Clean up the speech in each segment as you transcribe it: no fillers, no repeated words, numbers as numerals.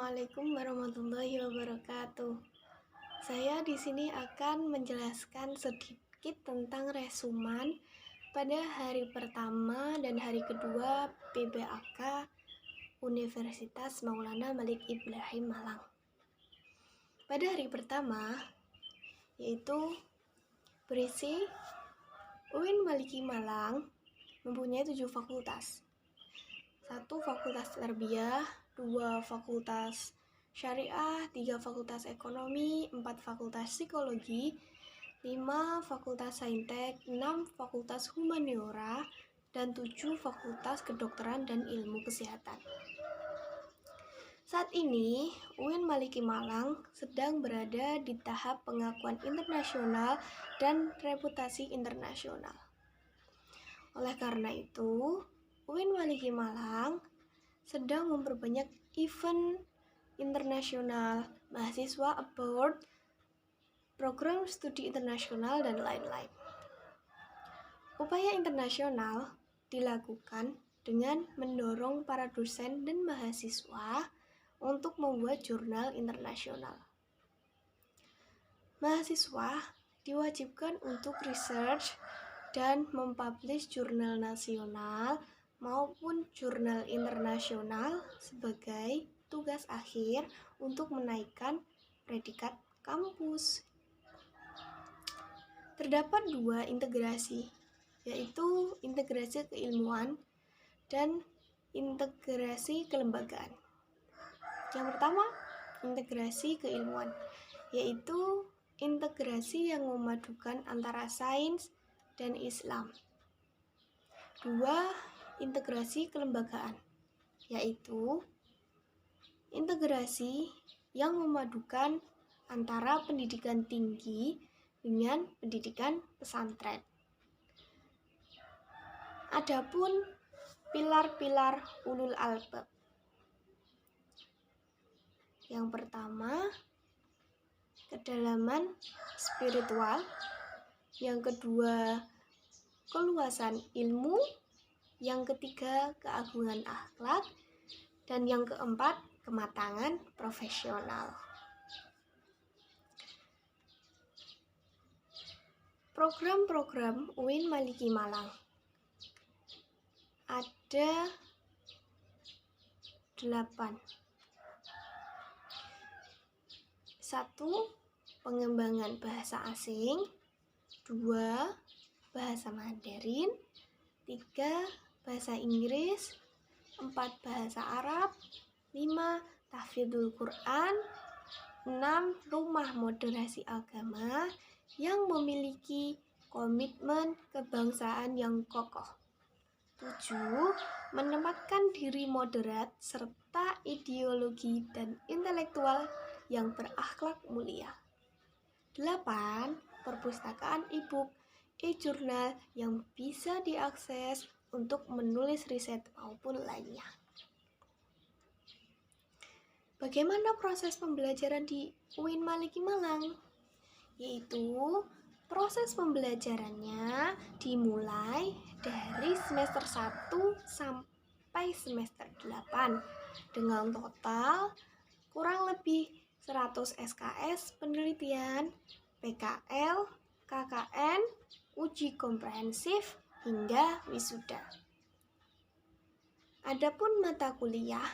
Assalamualaikum warahmatullahi wabarakatuh. Saya di sini akan menjelaskan sedikit tentang resuman pada hari pertama dan hari kedua PBAK Universitas Maulana Malik Ibrahim Malang. Pada hari pertama, yaitu berisi UIN Maliki Malang mempunyai 7 fakultas. 1 fakultas tarbiyah, 2 fakultas syariah, 3 fakultas ekonomi, 4 fakultas psikologi, 5 fakultas saintek, 6 fakultas humaniora, dan 7 fakultas kedokteran dan ilmu kesehatan. Saat ini, UIN Maliki Malang sedang berada di tahap pengakuan internasional dan reputasi internasional. Oleh karena itu, UIN Maliki Malang sedang memperbanyak event internasional, mahasiswa abroad, program studi internasional, dan lain-lain. Upaya internasional dilakukan dengan mendorong para dosen dan mahasiswa untuk membuat jurnal internasional. Mahasiswa diwajibkan untuk research dan mempublish jurnal nasional maupun jurnal internasional sebagai tugas akhir untuk menaikkan predikat kampus. Terdapat 2 integrasi, yaitu integrasi keilmuan dan integrasi kelembagaan. Yang pertama, integrasi keilmuan, yaitu integrasi yang memadukan antara sains dan Islam. 2. Integrasi kelembagaan, yaitu integrasi yang memadukan antara pendidikan tinggi dengan pendidikan pesantren. Adapun pilar-pilar ulul albab. Yang pertama, kedalaman spiritual. Yang kedua, keluasan ilmu. Yang ketiga, keagungan akhlak. Dan yang keempat, kematangan profesional. Program-program UIN Maliki Malang ada 8. 1. Pengembangan bahasa asing. 2. Bahasa Mandarin. 3. Bahasa Inggris. 4. Bahasa Arab. 5. Tahfidzul Quran. 6. Rumah moderasi agama yang memiliki komitmen kebangsaan yang kokoh. 7. Menempatkan diri moderat serta ideologi dan intelektual yang berakhlak mulia. 8. Perpustakaan e-book, e-jurnal yang bisa diakses untuk menulis riset maupun lainnya. Bagaimana proses pembelajaran di UIN Maliki Malang? Yaitu proses pembelajarannya dimulai dari semester 1 sampai semester 8 dengan total kurang lebih 100 SKS penelitian, PKL, KKN, uji komprehensif, hingga wisuda. Adapun mata kuliah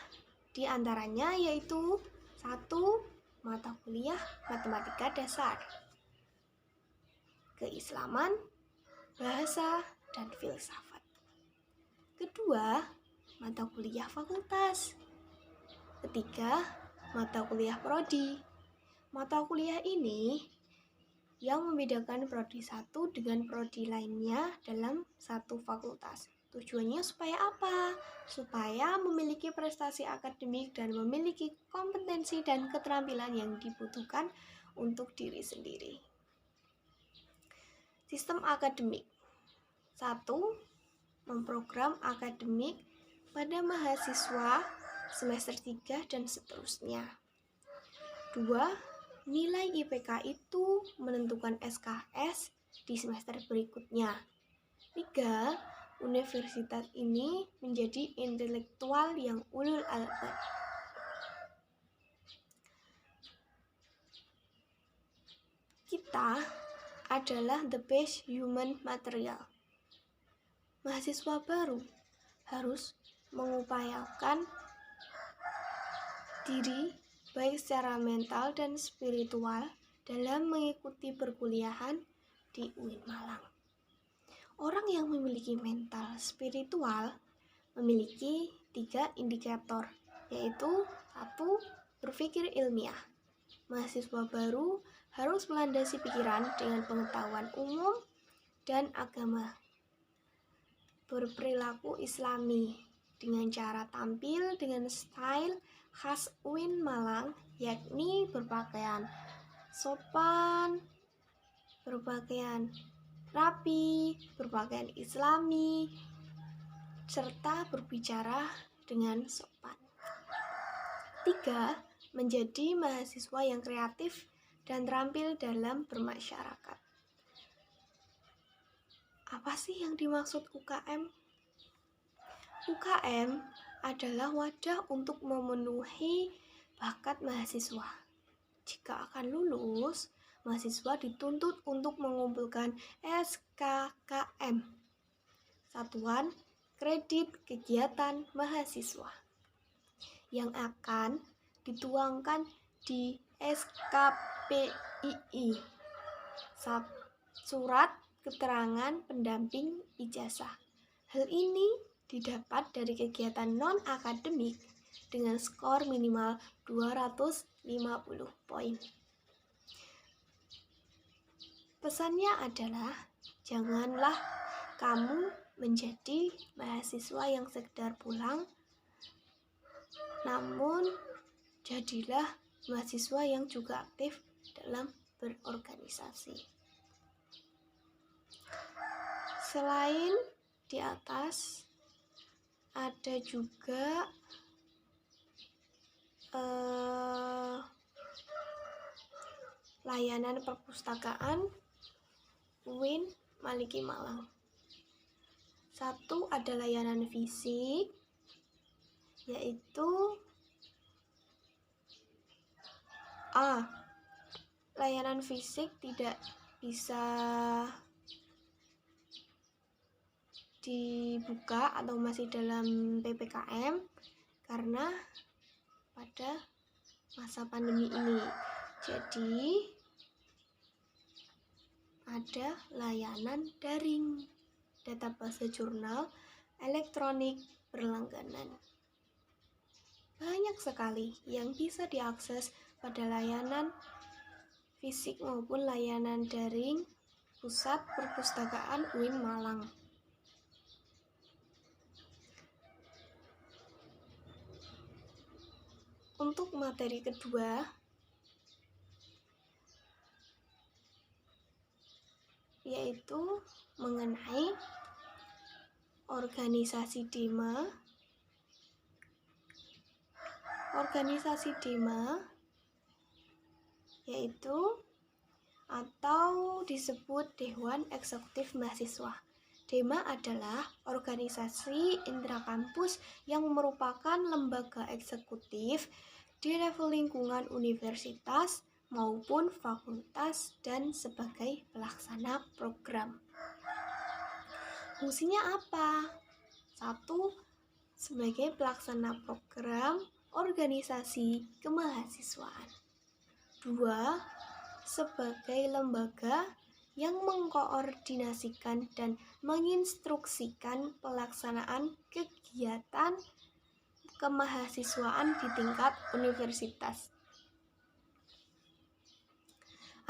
diantaranya yaitu 1. Mata kuliah matematika dasar, keislaman, bahasa, dan filsafat. Kedua, mata kuliah fakultas. Ketiga, mata kuliah prodi. Mata kuliah ini yang membedakan prodi 1 dengan prodi lainnya dalam satu fakultas. Tujuannya supaya apa? Supaya memiliki prestasi akademik dan memiliki kompetensi dan keterampilan yang dibutuhkan untuk diri sendiri. Sistem akademik. 1. Memprogram akademik pada mahasiswa semester 3 dan seterusnya. 2. Nilai IPK itu menentukan SKS di semester berikutnya. 3. Universitas ini menjadi intelektual yang ulul albab. Kita adalah the best human material. Mahasiswa baru harus mengupayakan diri baik secara mental dan spiritual dalam mengikuti perkuliahan di UIN Malang. Orang yang memiliki mental spiritual memiliki 3 indikator, yaitu 1. Berpikir ilmiah. Mahasiswa baru harus melandasi pikiran dengan pengetahuan umum dan agama. Berperilaku islami dengan cara tampil dengan style khas UIN Malang, yakni berpakaian sopan, berpakaian rapi, berpakaian islami, serta berbicara dengan sopan. 3. Menjadi mahasiswa yang kreatif dan terampil dalam bermasyarakat. Apa sih yang dimaksud UKM? UKM adalah wadah untuk memenuhi bakat mahasiswa. Jika akan lulus, mahasiswa dituntut untuk mengumpulkan SKKM, Satuan Kredit Kegiatan Mahasiswa, yang akan dituangkan di SKPII, Surat Keterangan Pendamping Ijazah. Hal ini didapat dari kegiatan non-akademik dengan skor minimal 250 poin. Pesannya adalah, janganlah kamu menjadi mahasiswa yang sekedar pulang, namun jadilah mahasiswa yang juga aktif dalam berorganisasi. Selain di atas, ada juga layanan perpustakaan UIN Maliki Malang. 1. Ada layanan fisik, yaitu layanan fisik tidak bisa dibuka atau masih dalam PPKM karena pada masa pandemi ini. Jadi ada layanan daring, database jurnal elektronik berlangganan. Banyak sekali yang bisa diakses pada layanan fisik maupun layanan daring Pusat Perpustakaan UIN Malang. Untuk materi kedua, yaitu mengenai organisasi DEMA. Organisasi DEMA yaitu atau disebut Dewan Eksekutif Mahasiswa. DEMA adalah organisasi intrakampus yang merupakan lembaga eksekutif di level lingkungan universitas maupun fakultas dan sebagai pelaksana program. Fungsinya apa? 1. Sebagai pelaksana program organisasi kemahasiswaan. 2. Sebagai lembaga yang mengkoordinasikan dan menginstruksikan pelaksanaan kegiatan kemahasiswaan di tingkat universitas.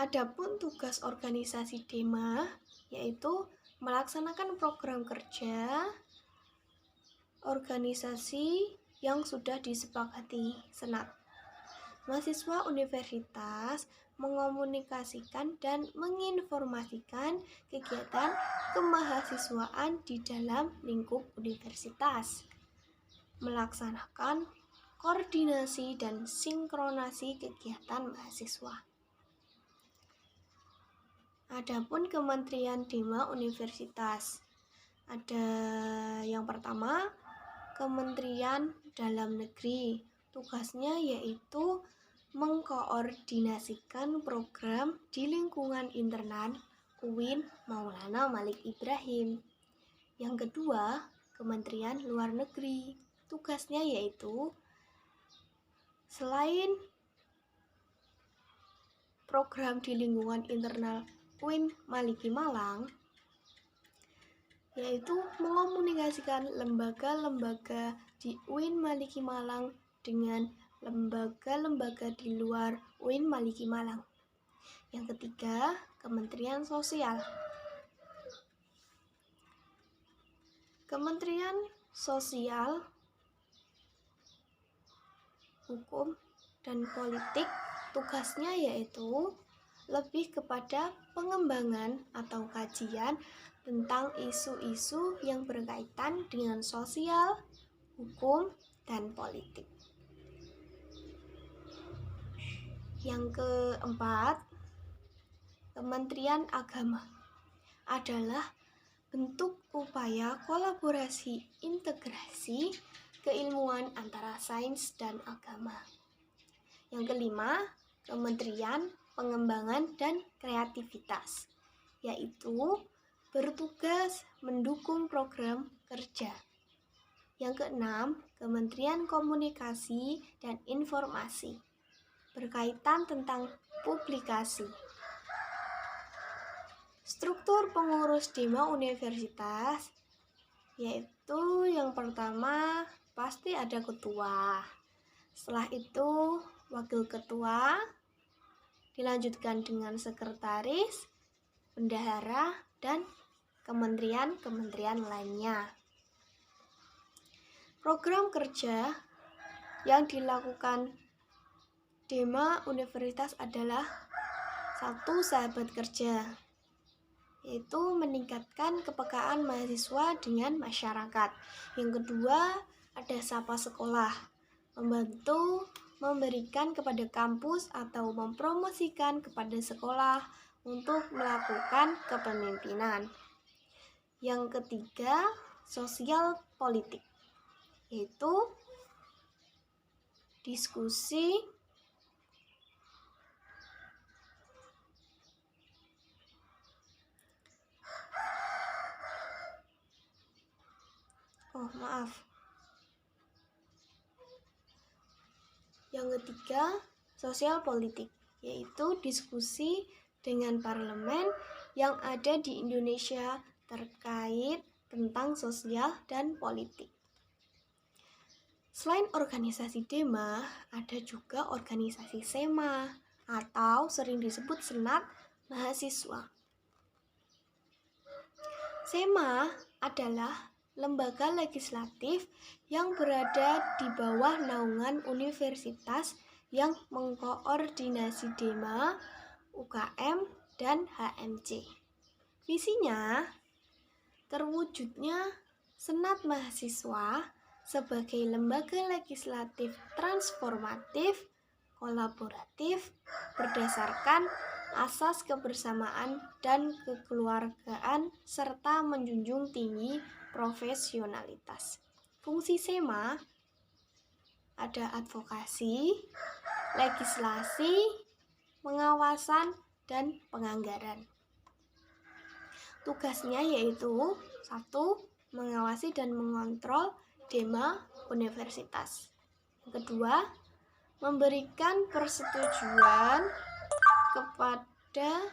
Adapun tugas organisasi DEMA yaitu melaksanakan program kerja organisasi yang sudah disepakati Senat. Mahasiswa universitas mengomunikasikan dan menginformasikan kegiatan kemahasiswaan di dalam lingkup universitas, melaksanakan koordinasi dan sinkronasi kegiatan mahasiswa. Adapun Kementerian DEMA Universitas, ada yang pertama Kementerian Dalam Negeri, tugasnya yaitu mengkoordinasikan program di lingkungan internal UIN Maulana Malik Ibrahim. Yang kedua, Kementerian Luar Negeri. Tugasnya yaitu selain program di lingkungan internal UIN Maliki Malang, yaitu mengomunikasikan lembaga-lembaga di UIN Maliki Malang dengan lembaga-lembaga di luar UIN Maliki Malang. Yang ketiga, Kementerian Sosial. Kementerian Sosial, Hukum, dan Politik tugasnya yaitu lebih kepada pengembangan atau kajian tentang isu-isu yang berkaitan dengan sosial, hukum, dan politik. Yang keempat, Kementerian Agama adalah bentuk upaya kolaborasi integrasi keilmuan antara sains dan agama. Yang kelima, Kementerian Pengembangan dan Kreativitas, yaitu bertugas mendukung program kerja. Yang keenam, Kementerian Komunikasi dan Informasi, berkaitan tentang publikasi. Struktur pengurus Dema Universitas, yaitu yang pertama pasti ada ketua. Setelah itu wakil ketua, dilanjutkan dengan sekretaris, bendahara, dan kementerian-kementerian lainnya. Program kerja yang dilakukan Dema Universitas adalah 1. Sahabat kerja, yaitu meningkatkan kepekaan mahasiswa dengan masyarakat. Yang kedua, ada Sapa Sekolah, membantu memberikan kepada kampus atau mempromosikan kepada sekolah untuk melakukan kepemimpinan. Yang ketiga, Sosial Politik, yaitu diskusi Yang ketiga, Sosial Politik, yaitu diskusi dengan parlemen yang ada di Indonesia terkait tentang sosial dan politik. Selain organisasi Dema, ada juga organisasi SEMA atau sering disebut Senat Mahasiswa. SEMA adalah lembaga legislatif yang berada di bawah naungan universitas yang mengkoordinasi Dema, UKM, dan HMC. Visinya, terwujudnya Senat Mahasiswa sebagai lembaga legislatif transformatif, kolaboratif, berdasarkan asas kebersamaan dan kekeluargaan, serta menjunjung tinggi profesionalitas. Fungsi SEMA ada advokasi, legislasi, pengawasan, dan penganggaran. Tugasnya yaitu 1. Mengawasi dan mengontrol Dema Universitas. Yang kedua, memberikan persetujuan kepada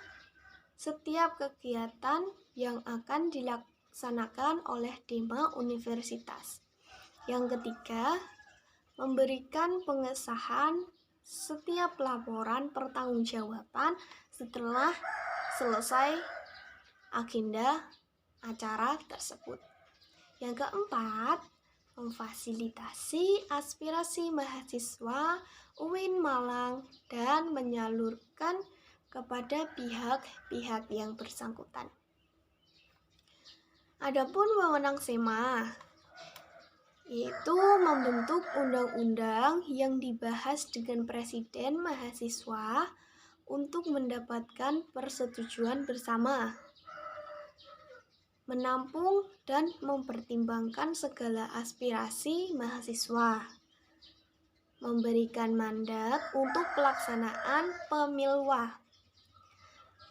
setiap kegiatan yang akan dilaksanakan oleh Dema Universitas. Yang ketiga, memberikan pengesahan setiap laporan pertanggungjawaban setelah selesai agenda acara tersebut. Yang keempat, memfasilitasi aspirasi mahasiswa UIN Malang dan menyalurkan kepada pihak-pihak yang bersangkutan. Adapun wewenang SEMA, yaitu membentuk undang-undang yang dibahas dengan presiden mahasiswa untuk mendapatkan persetujuan bersama, menampung dan mempertimbangkan segala aspirasi mahasiswa, memberikan mandat untuk pelaksanaan pemilwah,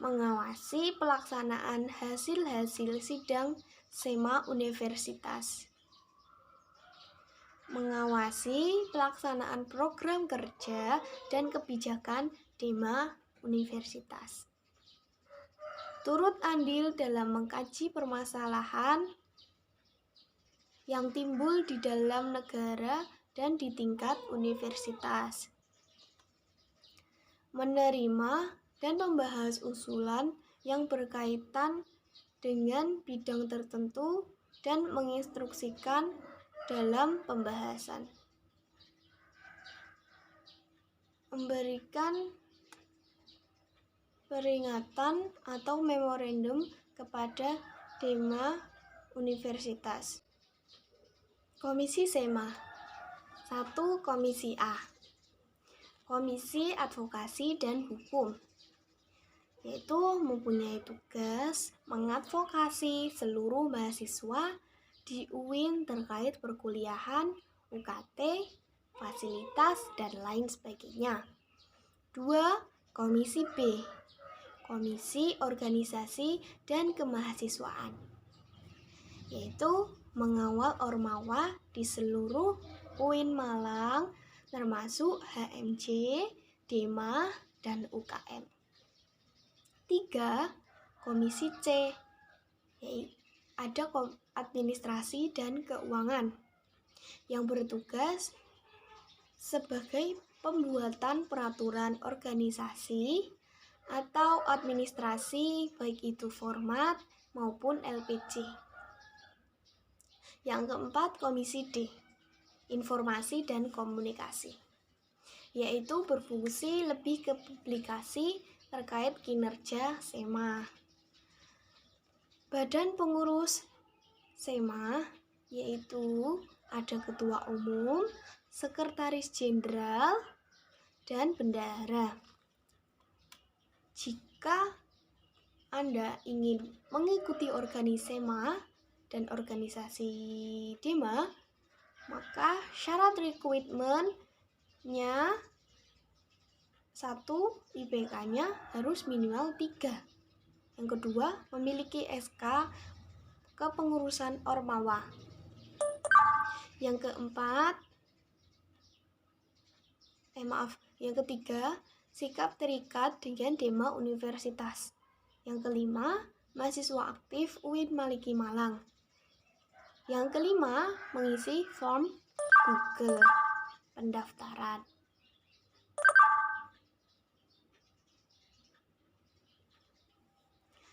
mengawasi pelaksanaan hasil-hasil sidang SEMA universitas, mengawasi pelaksanaan program kerja dan kebijakan DEMA universitas, turut andil dalam mengkaji permasalahan yang timbul di dalam negara dan di tingkat universitas, menerima dan membahas usulan yang berkaitan dengan bidang tertentu dan menginstruksikan dalam pembahasan, memberikan peringatan atau memorandum kepada DEMA universitas. Komisi SEMA. 1. Komisi A. Komisi Advokasi dan Hukum, yaitu mempunyai tugas mengadvokasi seluruh mahasiswa di UIN terkait perkuliahan, UKT, fasilitas, dan lain sebagainya. 2. Komisi B. Komisi Organisasi dan Kemahasiswaan, yaitu mengawal ormawa di seluruh UIN Malang, termasuk HMJ, DEMA, dan UKM. 3. Komisi C, yaitu ada administrasi dan keuangan, yang bertugas sebagai pembuatan peraturan organisasi atau administrasi, baik itu format maupun LPC. Yang keempat, Komisi D, Informasi dan Komunikasi, yaitu berfungsi lebih ke publikasi terkait kinerja SEMA. Badan pengurus SEMA yaitu ada Ketua Umum, Sekretaris Jenderal, dan Bendahara. Jika Anda ingin mengikuti organisasi SEMA dan organisasi DEMA, maka syarat rekrutmennya 1. IPK-nya harus minimal 3. Yang kedua, memiliki SK kepengurusan ormawa. Yang ketiga, sikap terikat dengan DEMA universitas. Yang kelima, mahasiswa aktif UIN Maliki Malang. Yang kelima, mengisi form Google pendaftaran.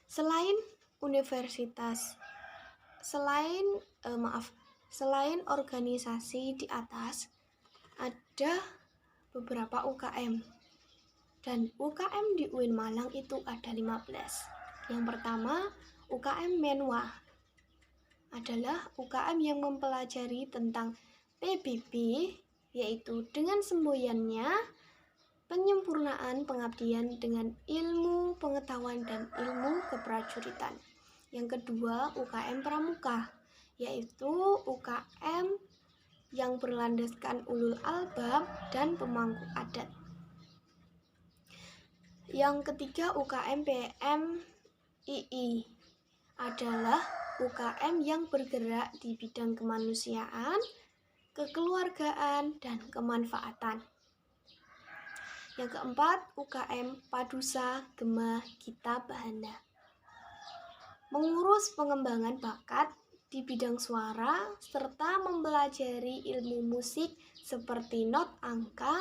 Selain organisasi di atas, ada beberapa UKM. Dan UKM di UIN Malang itu ada 15. Yang pertama, UKM Menwa adalah UKM yang mempelajari tentang PBB, yaitu dengan semboyannya penyempurnaan pengabdian dengan ilmu pengetahuan dan ilmu keprajuritan. Yang kedua, UKM Pramuka, yaitu UKM yang berlandaskan ulul albab dan pemangku adat. Yang ketiga, UKM PMII adalah UKM yang bergerak di bidang kemanusiaan, kekeluargaan, dan kemanfaatan. Yang keempat, UKM Padusa Gema Gita Bahana, mengurus pengembangan bakat di bidang suara serta mempelajari ilmu musik seperti not angka,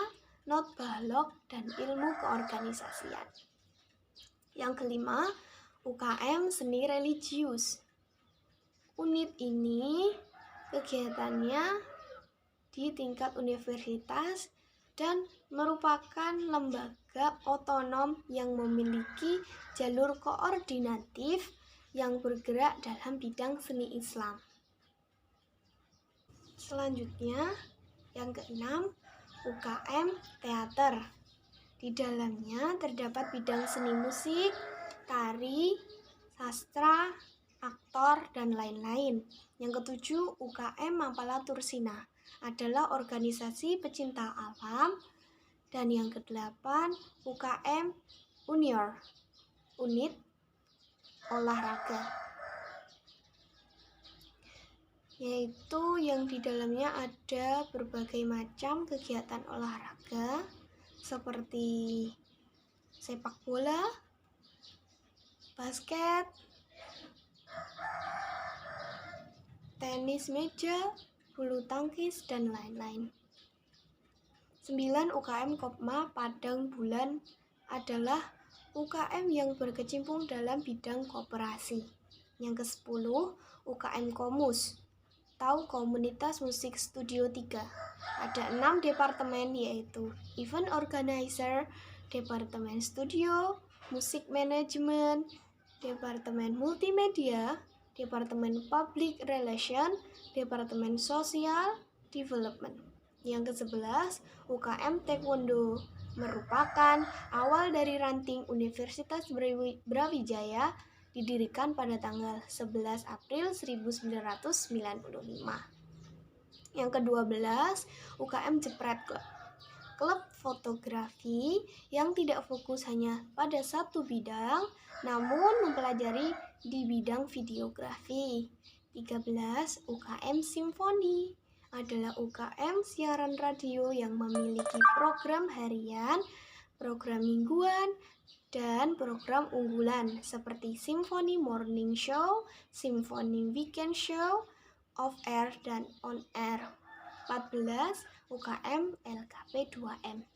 not balok, dan ilmu keorganisasian. Yang kelima, UKM Seni Religius. Unit ini kegiatannya di tingkat universitas dan merupakan lembaga otonom yang memiliki jalur koordinatif yang bergerak dalam bidang seni Islam. Selanjutnya, yang keenam, UKM Teater. Di dalamnya terdapat bidang seni musik, tari, sastra, aktor, dan lain-lain. Yang ketujuh, UKM Mapala Tursina adalah organisasi pecinta alam. Dan yang ke-8 UKM Unior, unit olahraga, yaitu yang di dalamnya ada berbagai macam kegiatan olahraga seperti sepak bola, basket, tenis meja, bulu tangkis, dan lain-lain. 9 UKM Kopma Padang Bulan adalah UKM yang berkecimpung dalam bidang koperasi. Yang ke-10 UKM Komus, tahu Komunitas Musik Studio 3. Ada 6 departemen, yaitu Event Organizer, Departemen Studio, Musik Management, Departemen Multimedia, Departemen Public Relation, Departemen Social Development. Yang ke-11 UKM Taekwondo, merupakan awal dari ranting Universitas Brawijaya, didirikan pada tanggal 11 April 1995. Yang ke-12 UKM Jepret Club, klub fotografi yang tidak fokus hanya pada satu bidang, namun mempelajari di bidang videografi. 13 UKM Simfoni adalah UKM siaran radio yang memiliki program harian, program mingguan, dan program unggulan seperti Simfoni Morning Show, Simfoni Weekend Show, Off Air, dan On Air. 14 UKM LKP 2M,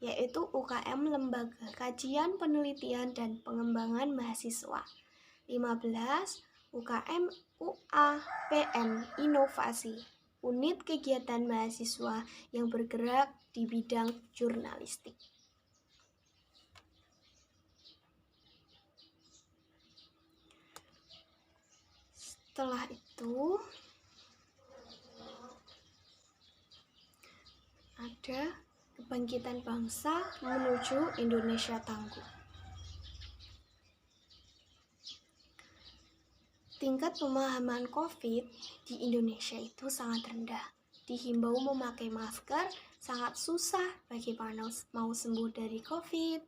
yaitu UKM Lembaga Kajian Penelitian dan Pengembangan Mahasiswa. 15 UKM UAPM Inovasi, unit kegiatan mahasiswa yang bergerak di bidang jurnalistik. Setelah itu ada kebangkitan bangsa menuju Indonesia tangguh. Tingkat pemahaman COVID di Indonesia itu sangat rendah. Dihimbau memakai masker, sangat susah bagaimana mau sembuh dari COVID.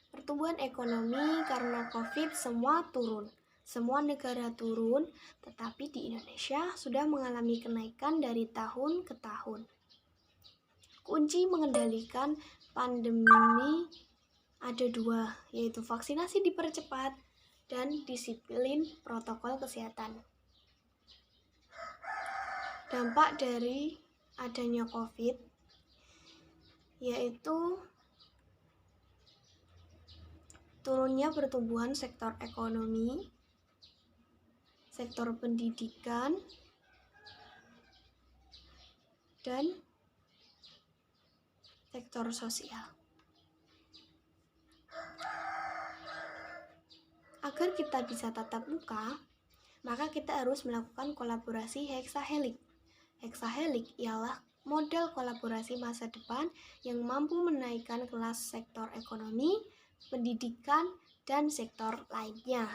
Pertumbuhan ekonomi karena COVID semua turun. Semua negara turun, tetapi di Indonesia sudah mengalami kenaikan dari tahun ke tahun. Kunci mengendalikan pandemi ada 2, yaitu vaksinasi dipercepat dan disiplin protokol kesehatan. Dampak dari adanya COVID yaitu turunnya pertumbuhan sektor ekonomi, sektor pendidikan, dan sektor sosial. Agar kita bisa tatap muka, maka kita harus melakukan kolaborasi heksahelik. Heksahelik ialah model kolaborasi masa depan yang mampu menaikkan kelas sektor ekonomi, pendidikan, dan sektor lainnya.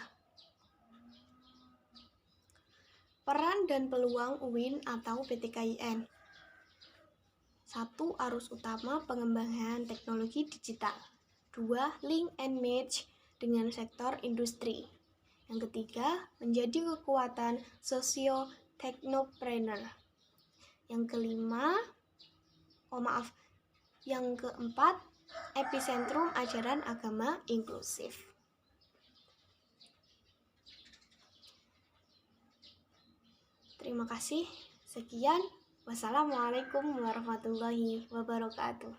Peran dan peluang UIN atau PTKIN. 1. Arus utama pengembangan teknologi digital. 2. Link and match dengan sektor industri. Yang ketiga, menjadi kekuatan sosio-teknopreneur. Yang keempat, epicentrum ajaran agama inklusif. Terima kasih. Sekian. Wassalamualaikum warahmatullahi wabarakatuh.